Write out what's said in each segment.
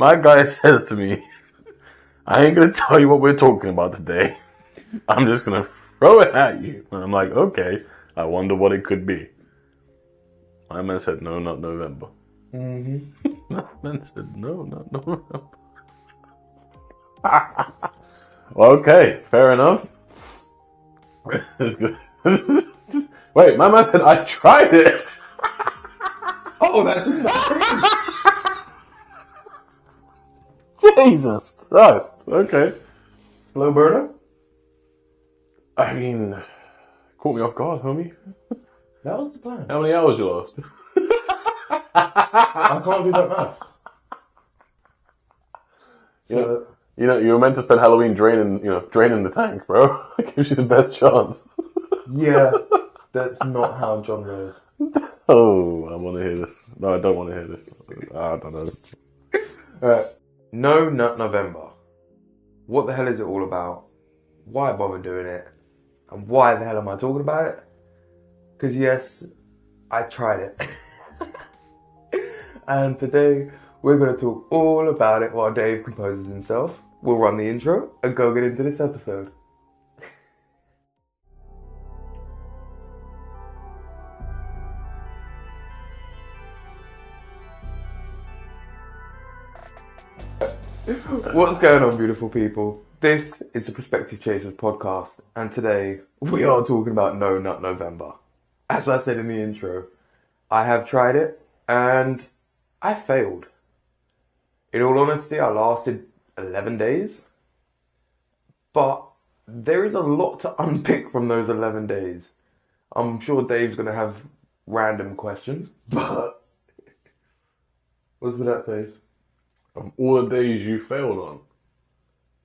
My guy says to me, I ain't going to tell you what we're talking about today. I'm just going to throw it at you. And I'm like, okay, I wonder what it could be. My man said, no, not November. Mm-hmm. My man said, no, not November. Well, okay, fair enough. It's good. Wait, my man said, I tried it. Oh, that just Jesus Christ. Okay. slow burner? I mean, caught me off guard, homie. That was the plan. How many hours you lost? I can't do that maths. You know, you were meant to spend Halloween draining the tank, bro. It gives you the best chance. Yeah, that's not how John goes. Oh, I want to hear this. No, I don't want to hear this. I don't know. Alright. No Nut November. What the hell is it all about? Why bother doing it? And why the hell am I talking about it? Because yes, I tried it. And today we're going to talk all about it while Dave composes himself. We'll run the intro and go get into this episode. What's going on, beautiful people? This is the Prospective Chasers podcast, and today we are talking about No Nut November. As I said in the intro, I have tried it and I failed. In all honesty, I lasted 11 days, but there is a lot to unpick from those 11 days. I'm sure Dave's going to have random questions, but what's with that face? Of all the days you failed on,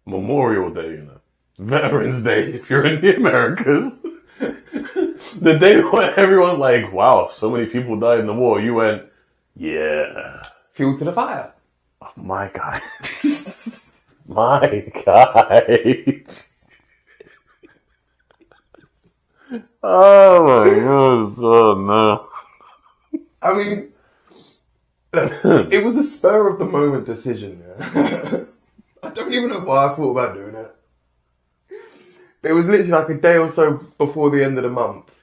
Memorial Day, you know, Veterans Day, if you're in the Americas, the day when everyone's like, wow, so many people died in the war, you went, yeah. Fuel to the fire. Oh, my God. My God. Oh my God. Oh no. I mean, it was a spur of the moment decision. I don't even know why I thought about doing it. But it was literally like a day or so before the end of the month.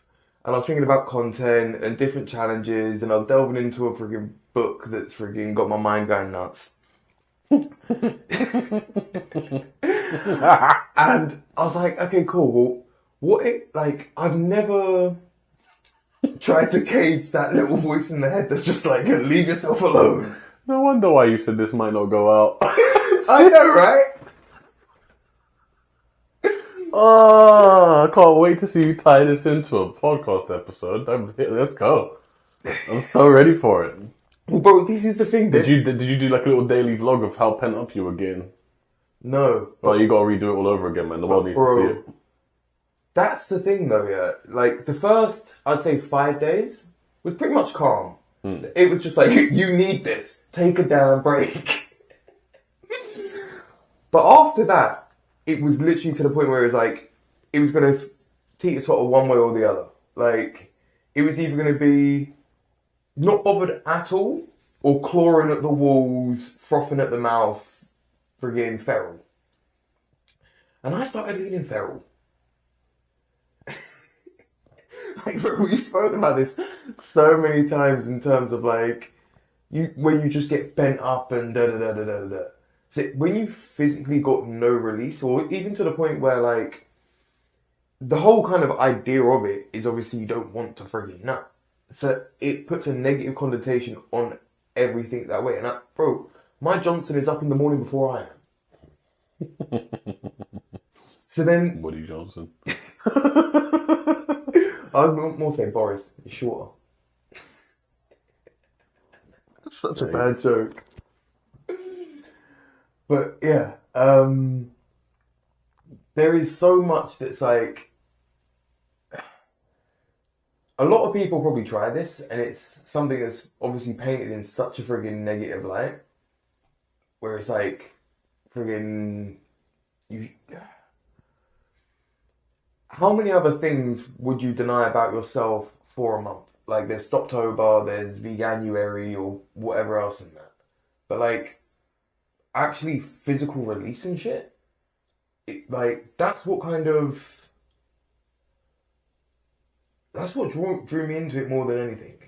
And I was thinking about content and different challenges. And I was delving into a frigging book that's frigging got my mind going nuts. And I was like, okay, cool. Well, I've never tried to cage that little voice in the head that's just like, leave yourself alone. No wonder why you said this might not go out. I know, right? Oh, I can't wait to see you tie this into a podcast episode. Let's go. I'm so ready for it. Well, bro, this is the thing. Did you do like a little daily vlog of how pent up you were getting? No. Well, you gotta redo it all over again, man. The world needs to see it. That's the thing, though, yeah. Like, the first, I'd say 5 days was pretty much calm. It was just like, you need this. Take a damn break. But after that, it was literally to the point where it was like, it was going to teeter sort of one way or the other. Like, it was either going to be not bothered at all, or clawing at the walls, frothing at the mouth, friggin' feral. And I started leaning feral. Like, bro, we've spoken about this so many times in terms of like, when you just get bent up and da-da-da-da-da-da. So when you physically got no release, or even to the point where like, the whole kind of idea of it is obviously you don't want to friggin' nut. So it puts a negative connotation on everything that way. And bro, my Johnson is up in the morning before I am. So then... Woody Johnson. I'd more say Boris. He's shorter. Such a bad joke. But yeah, there is so much that's like... A lot of people probably try this, and it's something that's obviously painted in such a friggin' negative light. Where it's like, friggin'... How many other things would you deny about yourself for a month? Like, there's Stoptober, there's Veganuary, or whatever else in that. But, like, actually physical release and shit. Like, that's what drew me into it more than anything.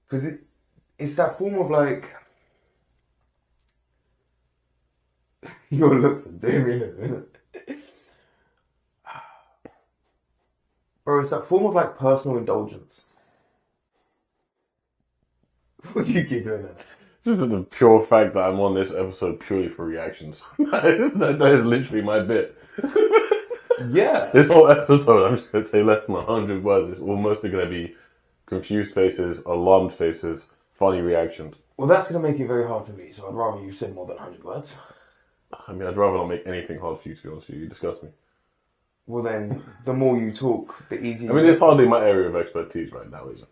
Because it's that form of like, you'll look for Damien. Bro, it's that form of like personal indulgence. What are you giggling at? This is the pure fact that I'm on this episode purely for reactions. that is literally my bit. Yeah. This whole episode, I'm just going to say less than 100 words. It's almost going to be confused faces, alarmed faces, funny reactions. Well, that's going to make it very hard for me, so I'd rather you say more than 100 words. I mean, I'd rather not make anything hard for you, to be honest with you. You disgust me. Well, then, the more you talk, the easier. I mean, it's hardly my area of expertise right now, is it?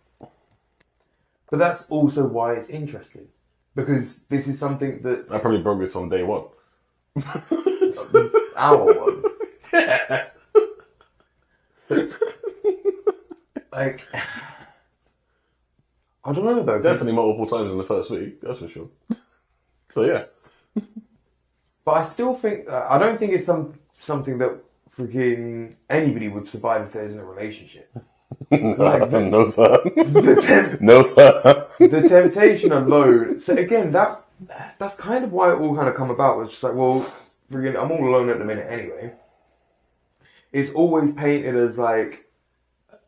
But that's also why it's interesting. Because this is something that... I probably broke this on day one. These hour ones. Yeah. Like... I don't know, though. Definitely multiple times in the first week, that's for sure. So, yeah. But I still think... I don't think it's something that freaking anybody would survive if they're in a relationship. Like no, sir. The No, sir. the temptation alone. So again, that's kind of why it all kind of come about. Was just like, well, freaking, I'm all alone at the minute anyway. It's always painted as like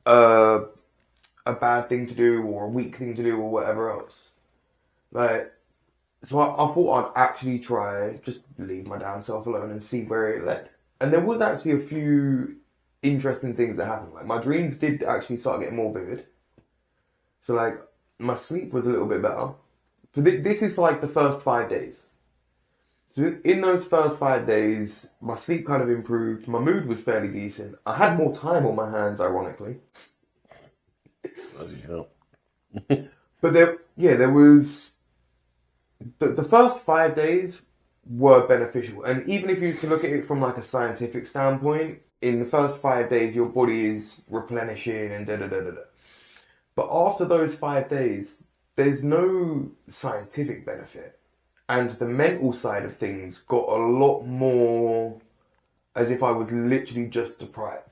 a bad thing to do or a weak thing to do or whatever else. Like, so I thought I'd actually try, just leave my damn self alone and see where it led. And there was actually a few interesting things that happened. Like, my dreams did actually start getting more vivid. So, like, my sleep was a little bit better. This is for, like, the first 5 days. So, in those first 5 days, my sleep kind of improved. My mood was fairly decent. I had more time on my hands, ironically. As you know. But there was... The first 5 days were beneficial. And even if you used to look at it from, like, a scientific standpoint, in the first 5 days, your body is replenishing and da-da-da-da-da. But after those 5 days, there's no scientific benefit. And the mental side of things got a lot more as if I was literally just deprived.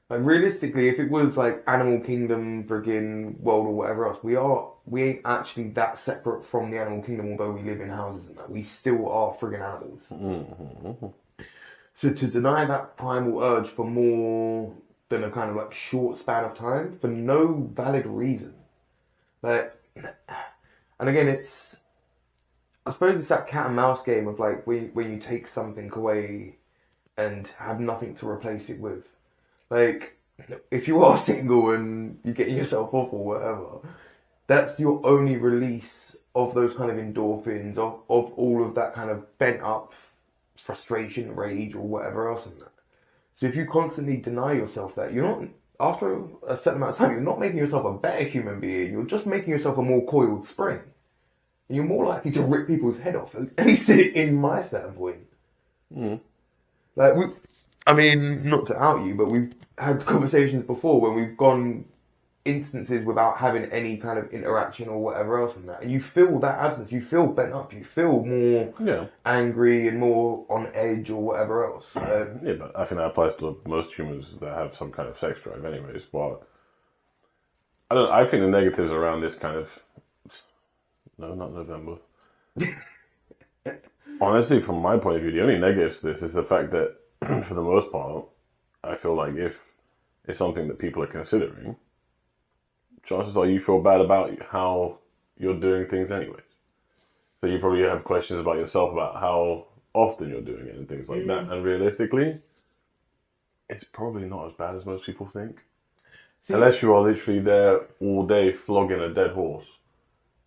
Like, realistically, if it was like Animal Kingdom, friggin' world or whatever else, we ain't actually that separate from the Animal Kingdom, although we live in houses and that. We still are friggin' animals. Mm-hmm. So to deny that primal urge for more than a kind of like short span of time, for no valid reason. Like, and again, I suppose it's that cat and mouse game of like when you take something away and have nothing to replace it with. Like, if you are single and you're getting yourself off or whatever, that's your only release of those kind of endorphins, of all of that kind of bent up frustration, rage, or whatever else in that. So if you constantly deny yourself that, you're not, after a certain amount of time, you're not making yourself a better human being, you're just making yourself a more coiled spring. And you're more likely to rip people's head off, at least in my standpoint. Mm. Like, I mean, not to out you, but we've had conversations before when we've gone instances without having any kind of interaction or whatever else in that. And you feel that absence, you feel bent up, you feel more angry and more on edge or whatever else. Yeah, but I think that applies to most humans that have some kind of sex drive anyways. But I think the negatives around this kind of... No, not November. Honestly, from my point of view, the only negatives to this is the fact that, for the most part, I feel like if it's something that people are considering, chances are you feel bad about how you're doing things anyways. So you probably have questions about yourself about how often you're doing it and things like that. And realistically, it's probably not as bad as most people think. Unless you are literally there all day flogging a dead horse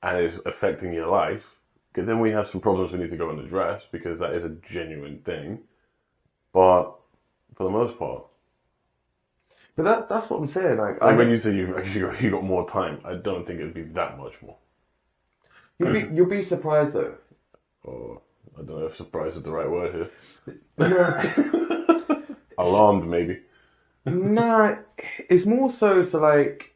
and it's affecting your life, then we have some problems we need to go and address because that is a genuine thing. But for the most part... But that's what I'm saying. Like, when you say you got more time, I don't think it'd be that much more. You'll be surprised though. Oh, I don't know if surprised is the right word here. Alarmed, maybe. Nah, it's more so like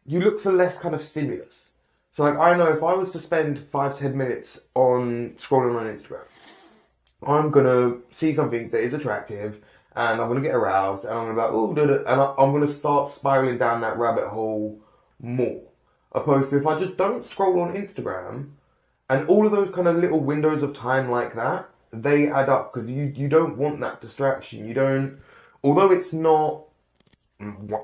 you look for less kind of stimulus. So like I know if I was to spend 5 to 10 minutes on scrolling on Instagram, I'm gonna see something that is attractive, and I'm gonna get aroused, and I'm gonna be like, oh, and I'm gonna start spiraling down that rabbit hole more. Opposed to if I just don't scroll on Instagram, and all of those kind of little windows of time like that, they add up because you don't want that distraction. You don't, although it's not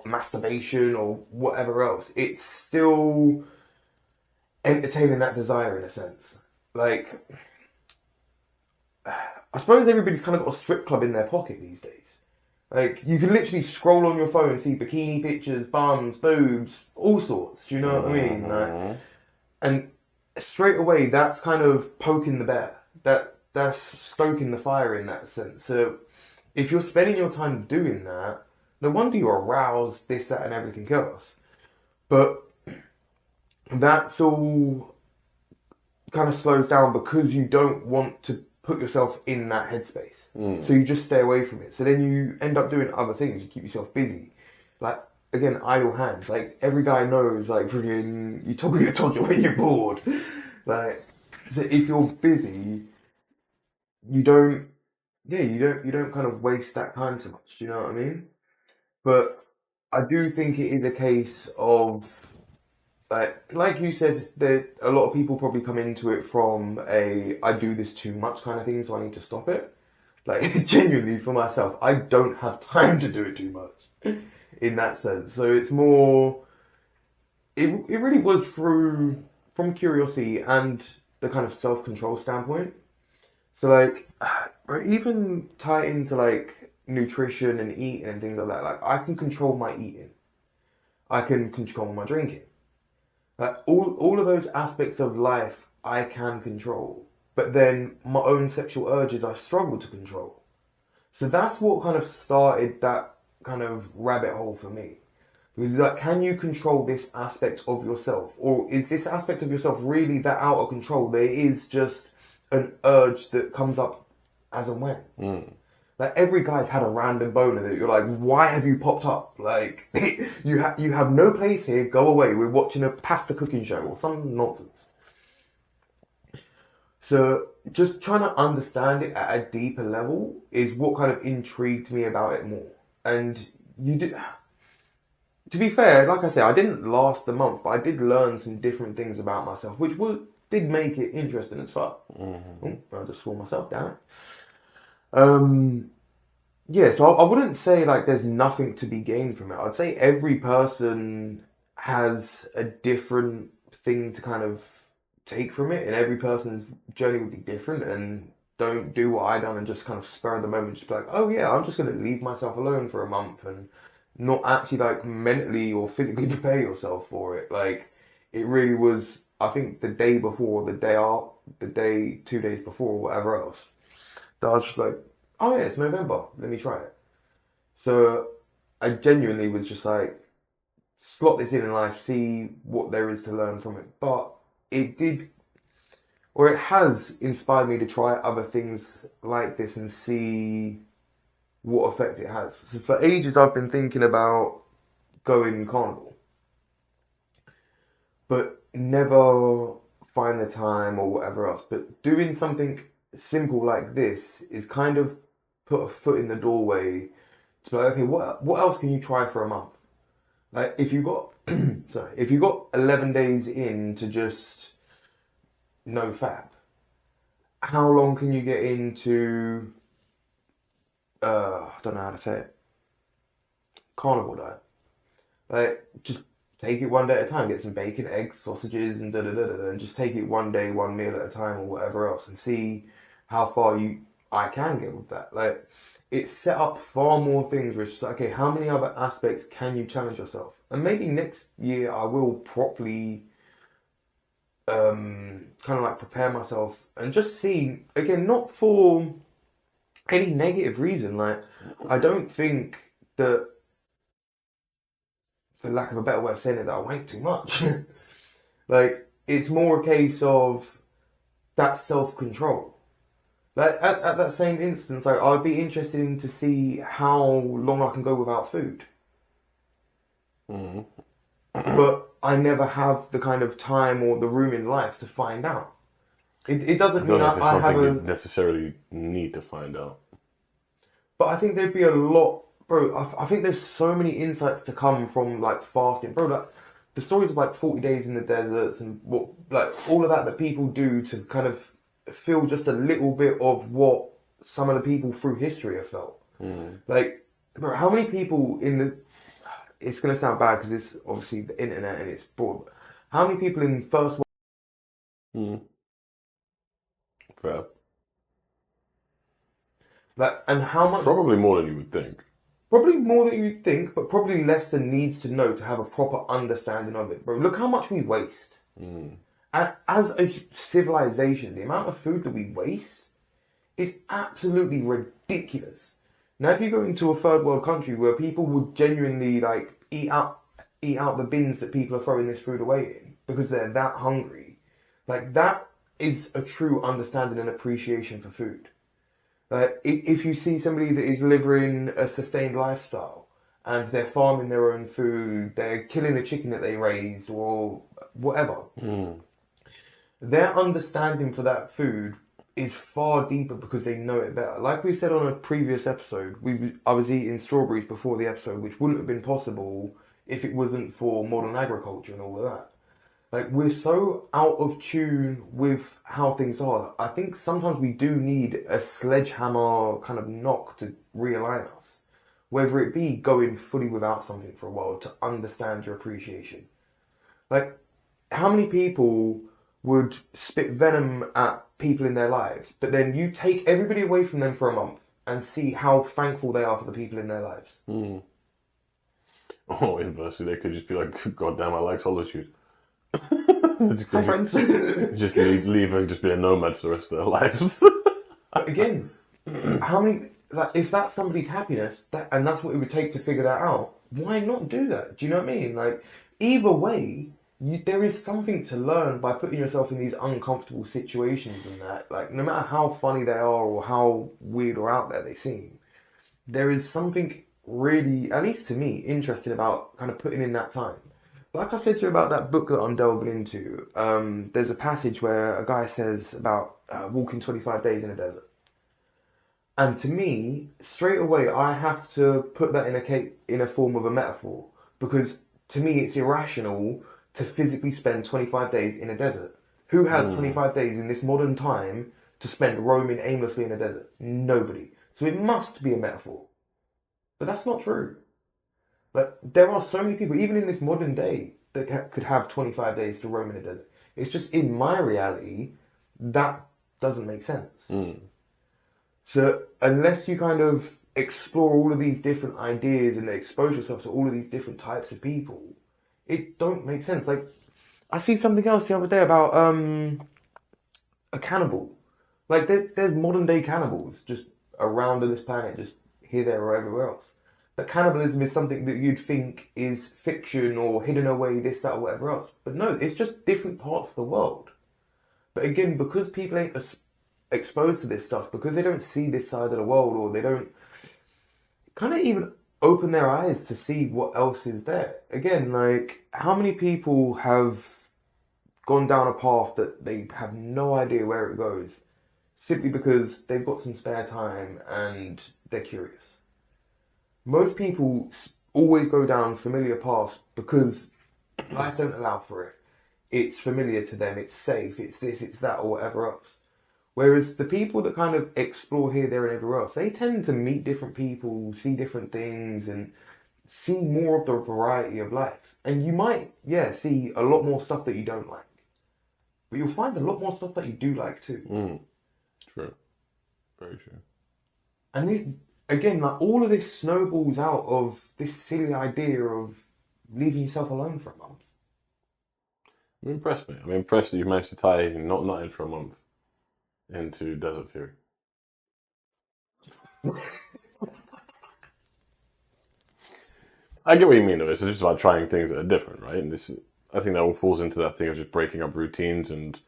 masturbation or whatever else, it's still entertaining that desire in a sense. Like, I suppose everybody's kind of got a strip club in their pocket these days. Like, you can literally scroll on your phone and see bikini pictures, bums, boobs, all sorts. Do you know what I mean? Like, and straight away, that's kind of poking the bear. That's stoking the fire in that sense. So, if you're spending your time doing that, no wonder you're aroused, this, that, and everything else. But that's all kind of slows down because you don't want to put yourself in that headspace. So you just stay away from it. So then you end up doing other things. You keep yourself busy. Like, again, idle hands. Like, every guy knows, like, freaking, you toggle your toddler when you're bored. Like, so if you're busy, you don't kind of waste that time so much. Do you know what I mean? But I do think it is a case of, like you said, that a lot of people probably come into it from I do this too much kind of thing, so I need to stop it. Like, genuinely, for myself, I don't have time to do it too much in that sense. So it's more, it really was from curiosity and the kind of self-control standpoint. So, like, even tie it into, like, nutrition and eating and things like that. Like, I can control my eating. I can control my drinking. Like, all of those aspects of life I can control. But then my own sexual urges I struggle to control. So that's what kind of started that kind of rabbit hole for me. Because it's like, can you control this aspect of yourself? Or is this aspect of yourself really that out of control? There is just an urge that comes up as and when. Like, every guy's had a random boner that you're like, why have you popped up? Like, you have no place here, go away, we're watching a pasta cooking show or some nonsense. So, just trying to understand it at a deeper level is what kind of intrigued me about it more. And you did, to be fair, like I said, I didn't last the month, but I did learn some different things about myself, which did make it interesting as fuck. Oh, I just swore myself down. Yeah, so I wouldn't say like there's nothing to be gained from it. I'd say every person has a different thing to kind of take from it, and every person's journey would be different. And don't do what I done and just kind of spur of the moment, just be like, oh yeah, I'm just going to leave myself alone for a month and not actually like mentally or physically prepare yourself for it. Like, it really was, I think the day before, the day, 2 days before, whatever else, that I was just like, oh yeah, it's November, let me try it. So I genuinely was just like, slot this in life, see what there is to learn from it. But it did, or it has inspired me to try other things like this and see what effect it has. So for ages I've been thinking about going carnival, but never find the time or whatever else. But doing something simple like this is kind of put a foot in the doorway to be like, okay, what else can you try for a month? Like, if you got if you got 11 days in to just no fab, how long can you get into I don't know how to say it, carnivore diet? Like, just take it one day at a time, get some bacon, eggs, sausages, and and just take it one day, one meal at a time, or whatever else, and see how far I can get with that. Like, it's set up far more things where it's just like, okay, how many other aspects can you challenge yourself? And maybe next year I will properly kind of like prepare myself and just see, again, not for any negative reason. Like, I don't think that, for lack of a better way of saying it, that I wank too much. Like, it's more a case of that self-control. Like, at that same instance, like, I'd be interested in to see how long I can go without food. but I never have the kind of time or the room in life to find out. It I doesn't don't mean know if it's I have something you a, necessarily need to find out. but I think there'd be a lot, bro. I think there's so many insights to come from like fasting, bro. Like the stories of like 40 days in the deserts and what, like all of that people do to kind of feel just a little bit of what some of the people through history have felt. Like, bro, how many people in the, it's going to sound bad because it's obviously the internet and it's broad. How many people in first world, Mm. Fair. like, and how much, Probably more than you would think. probably more than you think, but probably less than needs to know to have a proper understanding of it, bro. Look how much we waste. As a civilization, the amount of food that we waste is absolutely ridiculous. Now, if you go into a third world country where people would genuinely like eat out the bins that people are throwing this food away in because they're that hungry, like that is a true understanding and appreciation for food. If you see somebody that is living a sustained lifestyle and they're farming their own food, they're killing a chicken that they raised or whatever, their understanding for that food is far deeper because they know it better. Like we said on a previous episode, I was eating strawberries before the episode, which wouldn't have been possible if it wasn't for modern agriculture and all of that. Like we're so out of tune with how things are. I think sometimes we do need a sledgehammer kind of knock to realign us. Whether it be going fully without something for a while to understand your appreciation. Like, how many people would spit venom at people in their lives, but then you take everybody away from them for a month and see how thankful they are for the people in their lives? Or inversely, they could just be like, God damn, I like solitude. Just Hi, friends. just leave and just be a nomad for the rest of their lives. But again, how many, like, if that's somebody's happiness, and that's what it would take to figure that out, why not do that? Do you know what I mean? Like, either way, there is something to learn by putting yourself in these uncomfortable situations and that. Like, no matter how funny they are or how weird or out there they seem, there is something really, at least to me, interesting about kind of putting in that time. Like I said to you about that book that I'm delving into, there's a passage where a guy says about walking 25 days in a desert. And to me, straight away, I have to put that in a form of a metaphor. Because to me, it's irrational to physically spend 25 days in a desert. Who has 25 days in this modern time to spend roaming aimlessly in a desert? Nobody. So it must be a metaphor. But that's not true. Like, there are so many people, even in this modern day, that could have 25 days to roam in a desert. It's just in my reality, that doesn't make sense. So unless you kind of explore all of these different ideas and expose yourself to all of these different types of people, it don't make sense. Like, I see something else the other day about a cannibal. Like, there's modern day cannibals just around on this planet, just here, there, or everywhere else. But cannibalism is something that you'd think is fiction or hidden away, this, that, or whatever else. But no, it's just different parts of the world. But again, because people ain't exposed to this stuff, because they don't see this side of the world, or they don't kind of even open their eyes to see what else is there. Again, like, how many people have gone down a path that they have no idea where it goes, simply because they've got some spare time and they're curious? Most people always go down familiar paths because life don't allow for it. It's familiar to them, it's safe, it's this, it's that, or whatever else. Whereas the people that kind of explore here, there, and everywhere else, they tend to meet different people, see different things, and see more of the variety of life. And you might, see a lot more stuff that you don't like. But you'll find a lot more stuff that you do like too. True. Very true. And these, again, like, all of this snowballs out of this silly idea of leaving yourself alone for a month. I'm impressed, mate. I'm impressed that you managed to tie not nutting for a month into Desert Fury. I get what you mean, though. It's just about trying things that are different, right? And I think that all falls into that thing of just breaking up routines and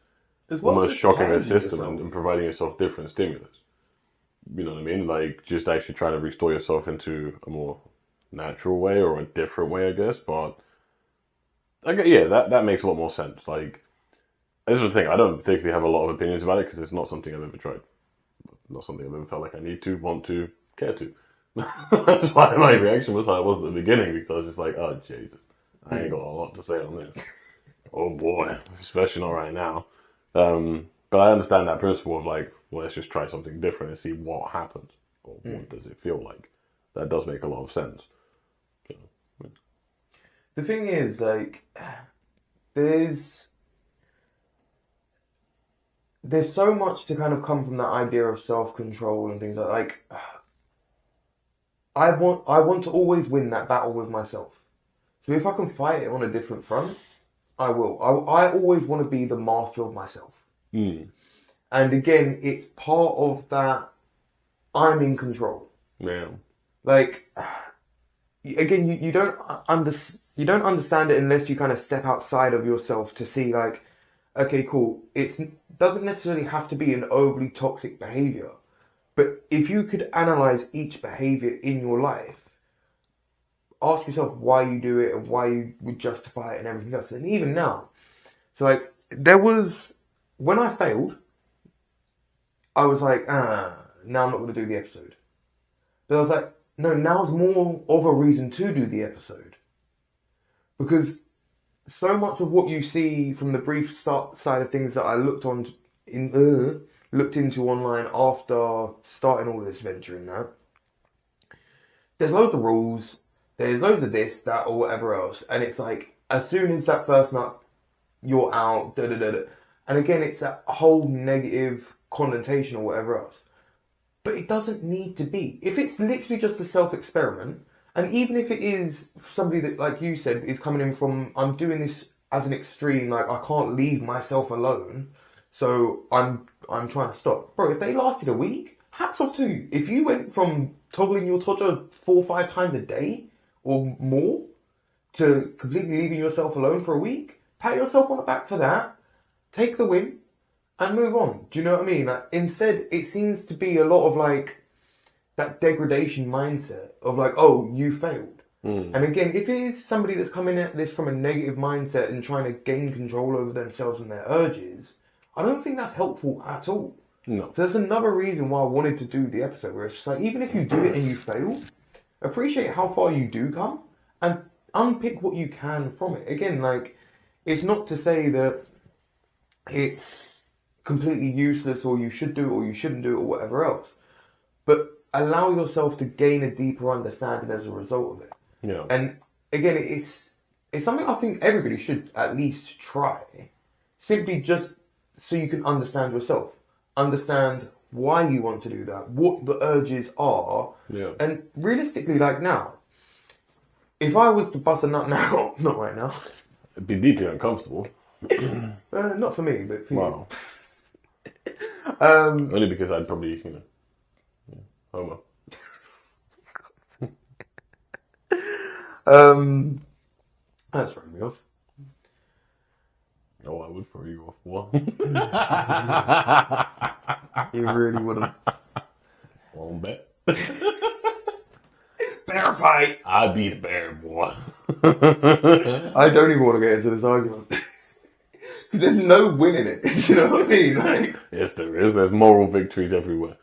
almost shocking the system and providing yourself different stimulus. You know what I mean? Like, just actually trying to restore yourself into a more natural way or a different way, I guess. But Okay, yeah, that makes a lot more sense. Like, this is the thing. I don't particularly have a lot of opinions about it because it's not something I've ever tried. Not something I've ever felt like I need to, want to, care to. That's why my reaction was how it was at the beginning, because I was just like, oh, Jesus. I ain't got a lot to say on this. Oh, boy. Especially not right now. But I understand that principle of like, well, let's just try something different and see what happens. Or what does it feel like? That does make a lot of sense. So, yeah. The thing is, like, there's so much to kind of come from that idea of self-control and things like I want to always win that battle with myself. So if I can fight it on a different front, I will. I always want to be the master of myself. Mm. And again, it's part of that I'm in control. Yeah. Like, again, you don't understand it unless you kind of step outside of yourself to see like, okay, cool. It doesn't necessarily have to be an overly toxic behavior, but if you could analyze each behavior in your life, ask yourself why you do it and why you would justify it and everything else. And even now, so like there was when I failed, I was like, now I'm not going to do the episode. But I was like, no, now's more of a reason to do the episode. Because so much of what you see from the brief side of things that I looked into online after starting all this venture in that, there's loads of rules, there's loads of this, that, or whatever else. And it's like, as soon as that first nut, you're out, da da da da. And again, it's that whole negative connotation or whatever else. But it doesn't need to be. If it's literally just a self-experiment, and even if it is somebody that, like you said, is coming in from, I'm doing this as an extreme, like I can't leave myself alone, so I'm trying to stop. Bro, if they lasted a week, hats off to you. If you went from toggling your todger 4 or 5 times a day or more to completely leaving yourself alone for a week, pat yourself on the back for that, take the win, and move on. Do you know what I mean? Like, instead, it seems to be a lot of like that degradation mindset of like, oh, you failed. And again, if it is somebody that's coming at this from a negative mindset and trying to gain control over themselves and their urges, I don't think that's helpful at all. No. So that's another reason why I wanted to do the episode, where it's just like, even if you do it and you fail, appreciate how far you do come and unpick what you can from it. Again, like, it's not to say that it's completely useless or you should do it or you shouldn't do it or whatever else, but allow yourself to gain a deeper understanding as a result of it. Yeah. And again, it's something I think everybody should at least try, simply just so you can understand yourself, understand why you want to do that, what the urges are, and realistically, like now, if I was to bust a nut now, not right now, It'd be deeply uncomfortable. not for me, but for Wow. you. Only because I'd probably, homo. That's throwing me off. Oh, I would throw you off. What? You really wouldn't. Won't bet. Bear fight! I'd be the bear, boy. I don't even want to get into this argument. Because there's no winning it. You know what I mean? Like, Yes, there is. There's moral victories everywhere.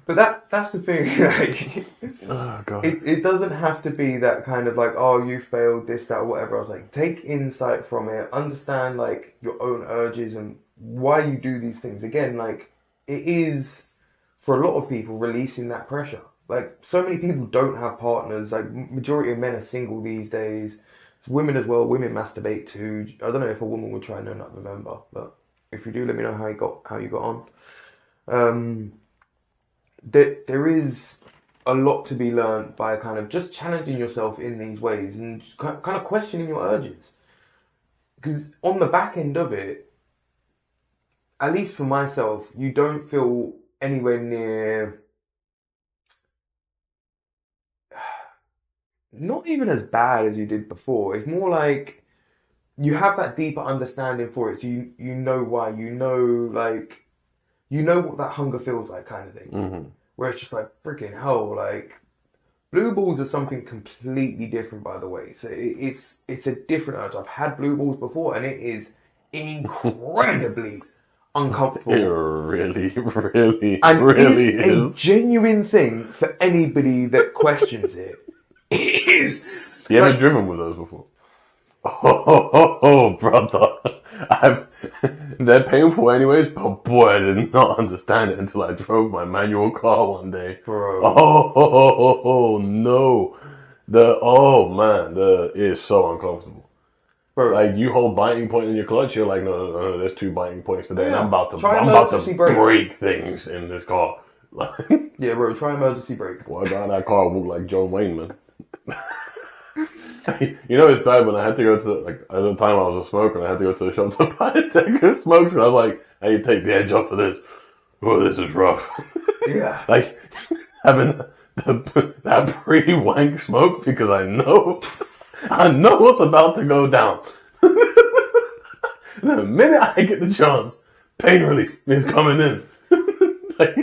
but that's the thing. Like, Oh, God. it doesn't have to be that kind of like, oh, you failed this, that, or whatever. I was like, take insight from it. Understand like your own urges and why you do these things. Again, like it is for a lot of people releasing that pressure. Like so many people don't have partners. Like majority of men are single these days. It's women as well. Women masturbate too. I don't know if a woman would try No Nut November, but if you do, let me know how you got on. There is a lot to be learned by kind of just challenging yourself in these ways and kind of questioning your urges. Because on the back end of it, at least for myself, you don't feel anywhere near, not even as bad as you did before. It's more like you have that deeper understanding for it. So you know why, you know what that hunger feels like kind of thing. Mm-hmm. Where it's just like, freaking hell, like, Blue balls are something completely different, by the way. So it's a different urge. I've had blue balls before, and it is incredibly uncomfortable. It really, really, And really it's a is. genuine thing for anybody that questions it. It is. You ever driven with those before? Oh, brother. They're painful anyways, but boy, I did not understand it until I drove my manual car one day. Bro. No. It is so uncomfortable. Bro. Like, you hold biting point in your clutch, you're like, no, there's 2 biting points today, and Yeah. I'm about to Try emergency brake. break things in this car. Yeah, bro, try emergency brake. Boy, I got in that car and walked like John Wayne, man. You know, it's bad when I had to go to, like, at the time I was a smoker and I had to go to the shop to buy a deck of smokes, and I was like, how you take the edge off of this? Oh, this is rough. Yeah. Like, having that pre-wank smoke, because I know what's about to go down. The minute I get the chance, pain relief is coming in. Like,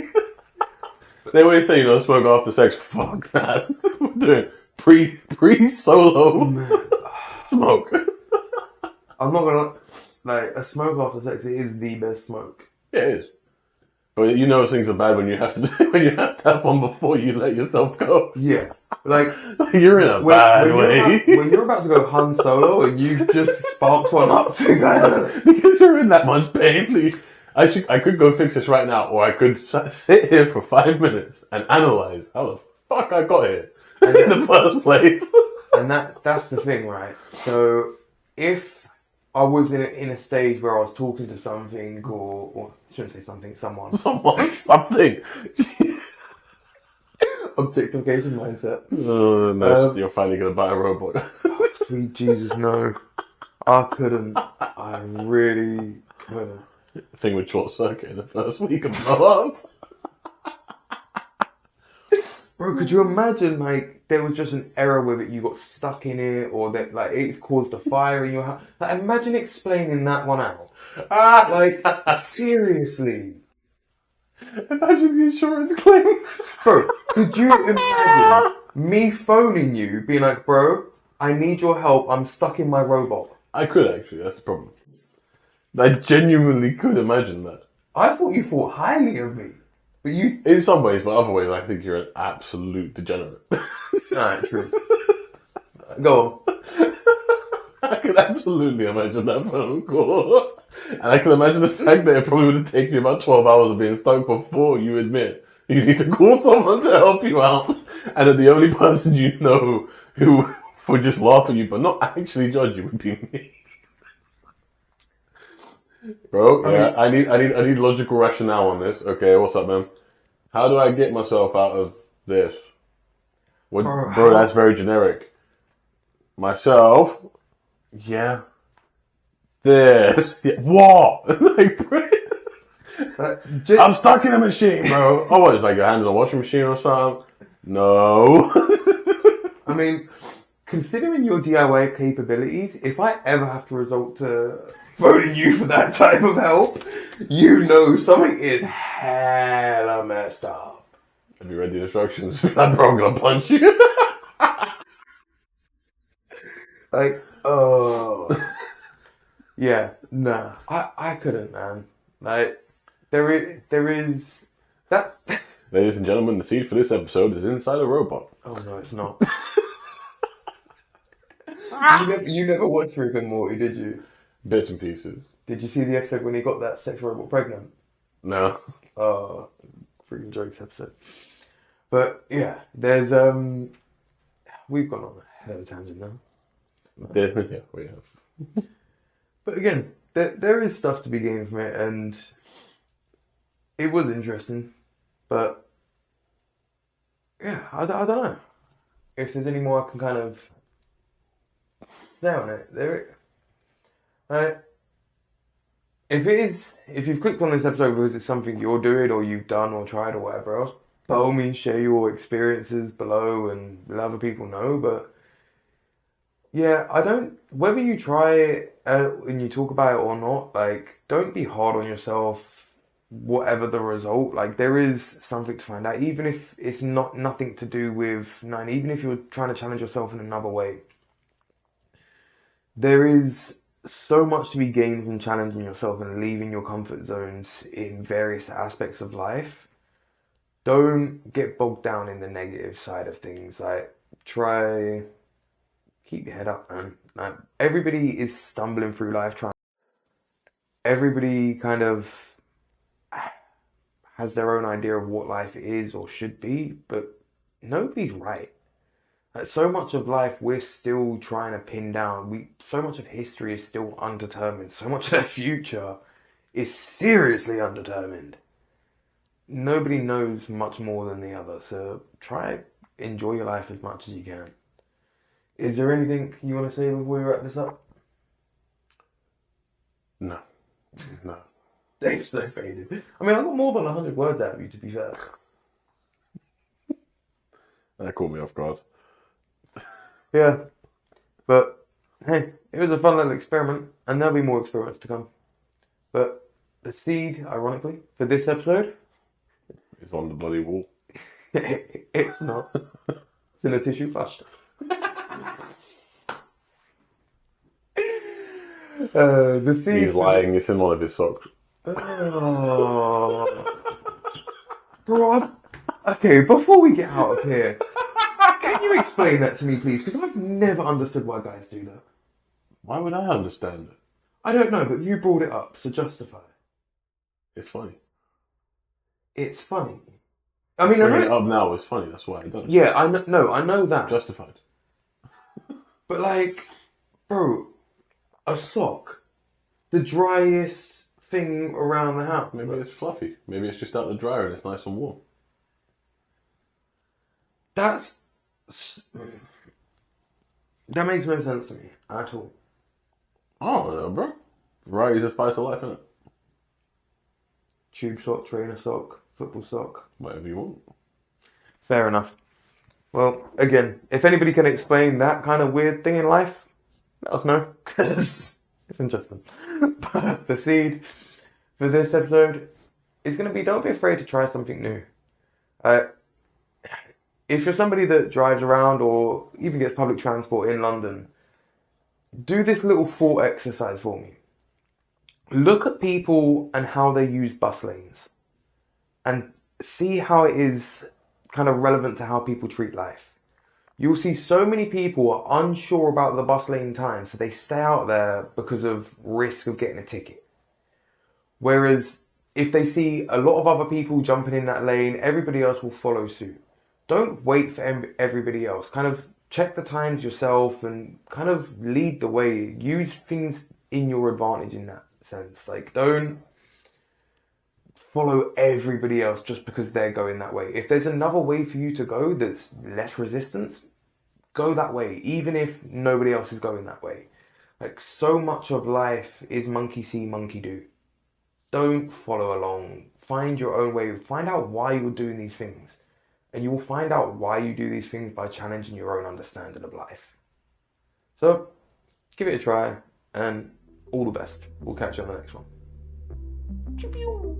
they always say, smoke after sex. Fuck that. We're doing pre-solo smoke. I'm not gonna, a smoke after sex, it is the best smoke. Yeah, it is. But things are bad when you have to have one before you let yourself go. Yeah. Like, you're in a bad way. When you're about to go Han Solo and you just sparked one up to kind of... Because you're in that much pain. I could go fix this right now, or I could sit here for 5 minutes and analyze how the fuck I got here in the first place. And that's the thing, right? So if I was in a stage where I was talking to something, or I shouldn't say something, someone, something. Objectification mindset. No, you're finally gonna buy a robot. Oh, sweet Jesus, no. I couldn't. I really couldn't. Thing with short circuit in the first week and blow up. Bro, could you imagine, there was just an error with it, you got stuck in it, or that, it's caused a fire in your house? Imagine explaining that one out. Seriously. Imagine the insurance claim. Bro, could you imagine me phoning you, being like, bro, I need your help, I'm stuck in my robot? I could actually, that's the problem. I genuinely could imagine that. I thought you thought highly of me. But you... In some ways, but other ways, I think you're an absolute degenerate. Alright, true. Go on. I could absolutely imagine that phone call. And I can imagine the fact that it probably would have taken you about 12 hours of being stuck before you admit you need to call someone to help you out. And that the only person you know who would just laugh at you but not actually judge you would be me. Bro, I need logical rationale on this. Okay, what's up, man? How do I get myself out of this? Bro, that's very generic. Myself? Yeah. This. Yeah. What? I'm stuck in a machine, bro. Oh, what? It's like your hand in a washing machine or something? No. I mean, considering your DIY capabilities, if I ever have to resort to phoning you for that type of help, something is hella messed up. Have you read the instructions? I'm probably gonna punch you. Yeah, nah, I couldn't, man. There is that. Ladies and gentlemen, the seed for this episode is inside a robot. Oh no, it's not. You never watched Rick and Morty, did you? Bits and pieces. Did you see the episode when he got that sex robot pregnant? No. Oh, freaking jokes episode. But yeah, there's we've gone on a hell of a tangent now. Yeah, we have. But again, there is stuff to be gained from it, and it was interesting. But yeah, I don't know if there's any more I can kind of say on it. If you've clicked on this episode because it's something you're doing or you've done or tried or whatever else, by all means share your experiences below and let other people know. But yeah, whether you try it and you talk about it or not, don't be hard on yourself. whatever the result, like there is something to find out, even if it's nothing to do with nine, even if you're trying to challenge yourself in another way. There is so much to be gained from challenging yourself and leaving your comfort zones in various aspects of life. Don't get bogged down in the negative side of things. Like, try keep your head up, man. Like, everybody is stumbling through life trying. Everybody kind of has their own idea of what life is or should be, but nobody's right. Like, so much of life we're still trying to pin down. So much of history is still undetermined. So much of the future is seriously undetermined. Nobody knows much more than the other, so try enjoy your life as much as you can. Is there anything you want to say before we wrap this up? No. No. Dave's so faded. I mean, I got more than 100 words out of you, to be fair. That caught me off guard. Yeah. But, hey, it was a fun little experiment, and there'll be more experiments to come. But the seed, ironically, for this episode... It's on the bloody wall. It's not. It's in a tissue flushed. The seed... He's lying. It's in one of his socks. Oh. Bro, okay, before we get out of here, can you explain that to me, please? Because I've never understood why guys do that. Why would I understand it? I don't know, but you brought it up, so justify it. It's funny. It's funny. I mean, Bringing it up now is funny. That's why I don't. Yeah, I know that. Justified. But like, bro, a sock, the driest thing around the house. Maybe it's fluffy. Maybe it's just out the dryer and it's nice and warm. That makes no sense to me at all. I don't know, bro. Variety's the spice of life, isn't it? Tube sock, trainer sock, football sock. Whatever you want. Fair enough. Well, again, if anybody can explain that kind of weird thing in life, let us know, because it's interesting. But the seed for this episode is going to be, don't be afraid to try something new. If you're somebody that drives around or even gets public transport in London, do this little thought exercise for me. Look at people and how they use bus lanes and see how it is kind of relevant to how people treat life. You'll see so many people are unsure about the bus lane time, so they stay out there because of risk of getting a ticket. Whereas if they see a lot of other people jumping in that lane, everybody else will follow suit. Don't wait for everybody else. Kind of check the times yourself and kind of lead the way. Use things in your advantage in that sense. Like, don't follow everybody else just because they're going that way. If there's another way for you to go that's less resistance, go that way, even if nobody else is going that way. Like, so much of life is monkey see, monkey do. Don't follow along. Find your own way. Find out why you're doing these things. And you will find out why you do these things by challenging your own understanding of life. So, give it a try, and all the best. We'll catch you on the next one. Pew pew.